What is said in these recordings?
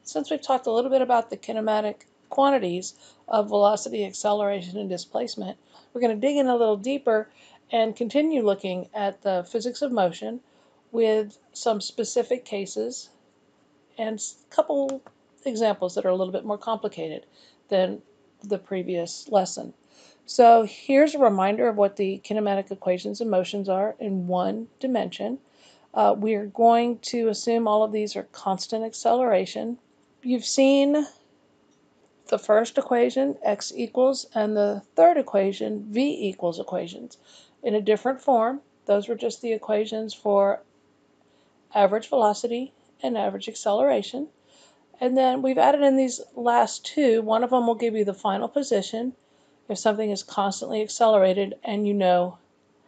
since we've talked a little bit about the kinematic quantities of velocity, acceleration, and displacement, we're going to dig in a little deeper and continue looking at the physics of motion with some specific cases and a couple examples that are a little bit more complicated than the previous lesson. So here's a reminder of what the kinematic equations of motions are in one dimension. We are going to assume all of these are constant acceleration. You've seen the first equation, x equals, and the third equation, v equals equations, in a different form. Those were just the equations for average velocity and average acceleration. And then we've added in these last two. One of them will give you the final position if something is constantly accelerated and you know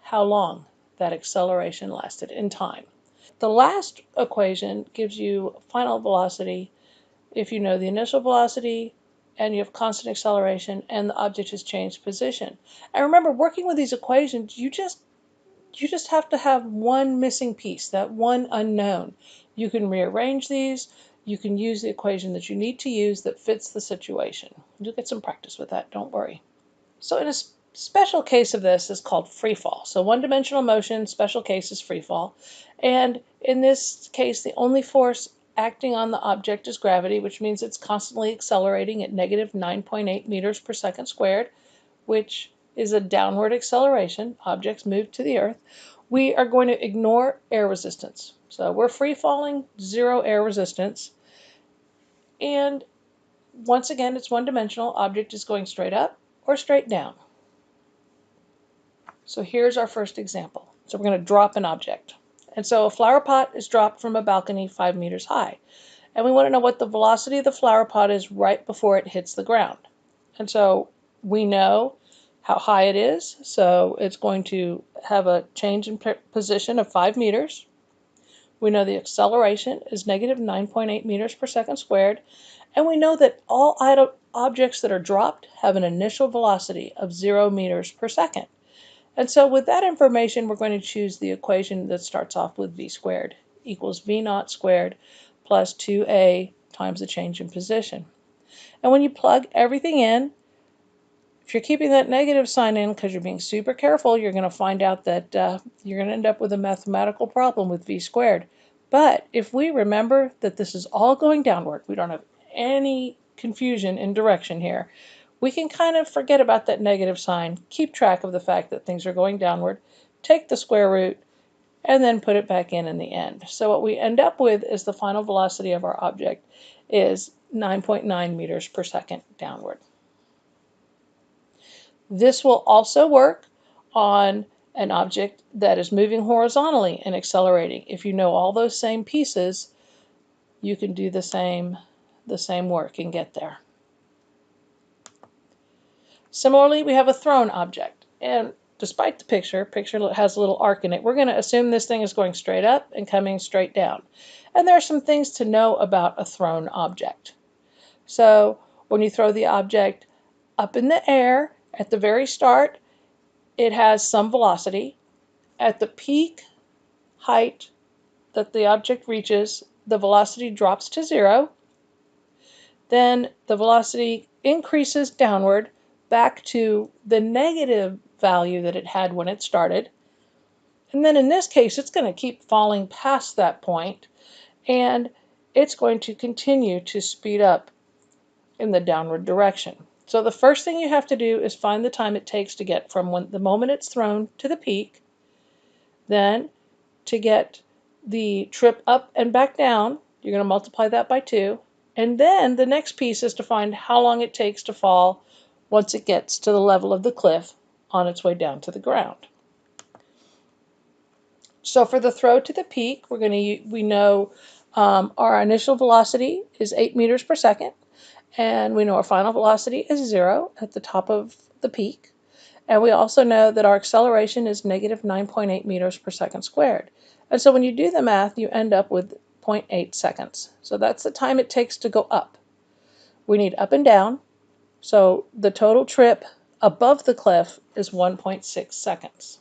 how long that acceleration lasted in time. The last equation gives you final velocity if you know the initial velocity and you have constant acceleration and the object has changed position. And remember, working with these equations, you just have to have one missing piece, that one unknown. You can rearrange these. You can use the equation that you need to use that fits the situation. You'll get some practice with that, don't worry. So in a special case of this is called free fall. So one-dimensional motion, special case is free fall. And in this case, the only force acting on the object is gravity, which means it's constantly accelerating at negative 9.8 meters per second squared, which is a downward acceleration. Objects move to the earth. We are going to ignore air resistance. So we're free falling, zero air resistance. And once again, it's one-dimensional. Object is going straight up or straight down. So here's our first example. So we're going to drop an object. And so a flower pot is dropped from a balcony 5 meters high. And we want to know what the velocity of the flower pot is right before it hits the ground. And so we know how high it is. So it's going to have a change in position of 5 meters. We know the acceleration is negative 9.8 meters per second squared. And we know that all objects that are dropped have an initial velocity of 0 meters per second. And so with that information, we're going to choose the equation that starts off with v squared equals v naught squared plus 2a times the change in position. And when you plug everything in, if you're keeping that negative sign in because you're being super careful, you're going to find out that you're going to end up with a mathematical problem with v squared. But if we remember that this is all going downward, we don't have any confusion in direction here, we can kind of forget about that negative sign, keep track of the fact that things are going downward, take the square root, and then put it back in the end. So what we end up with is the final velocity of our object is 9.9 meters per second downward. This will also work on an object that is moving horizontally and accelerating. If you know all those same pieces, you can do the same work and get there. Similarly, we have a thrown object. And despite the picture has a little arc in it, we're going to assume this thing is going straight up and coming straight down. And there are some things to know about a thrown object. So when you throw the object up in the air, at the very start, it has some velocity. At the peak height that the object reaches, the velocity drops to 0. Then the velocity increases downward back to the negative value that it had when it started. And then in this case, it's going to keep falling past that point, and it's going to continue to speed up in the downward direction. So the first thing you have to do is find the time it takes to get from the moment it's thrown to the peak, then to get the trip up and back down, you're going to multiply that by 2, and then the next piece is to find how long it takes to fall once it gets to the level of the cliff on its way down to the ground. So for the throw to the peak, we know our initial velocity is 8 meters per second, and we know our final velocity is 0 at the top of the peak. And we also know that our acceleration is negative 9.8 meters per second squared. And so when you do the math, you end up with 0.8 seconds. So that's the time it takes to go up. We need up and down. So the total trip above the cliff is 1.6 seconds.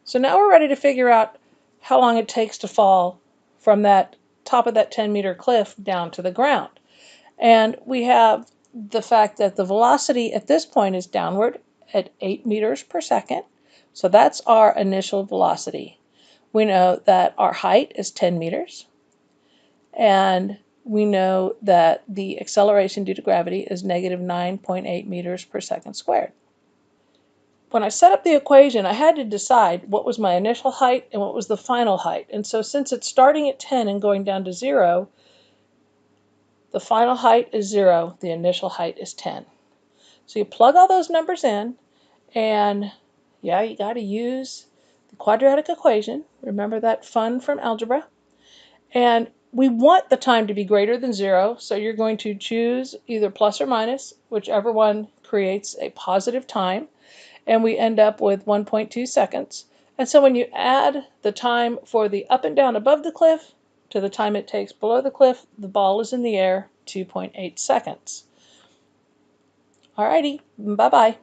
So now we're ready to figure out how long it takes to fall from that top of that 10-meter cliff down to the ground. And we have the fact that the velocity at this point is downward at 8 meters per second. So that's our initial velocity. We know that our height is 10 meters. And we know that the acceleration due to gravity is negative 9.8 meters per second squared. When I set up the equation, I had to decide what was my initial height and what was the final height. And so since it's starting at 10 and going down to 0, the final height is 0, the initial height is 10. So you plug all those numbers in, and yeah, you got to use the quadratic equation. Remember that fun from algebra? And we want the time to be greater than 0, so you're going to choose either plus or minus, whichever one creates a positive time, and we end up with 1.2 seconds. And so when you add the time for the up and down above the cliff to the time it takes below the cliff, the ball is in the air 2.8 seconds. Alrighty, bye-bye.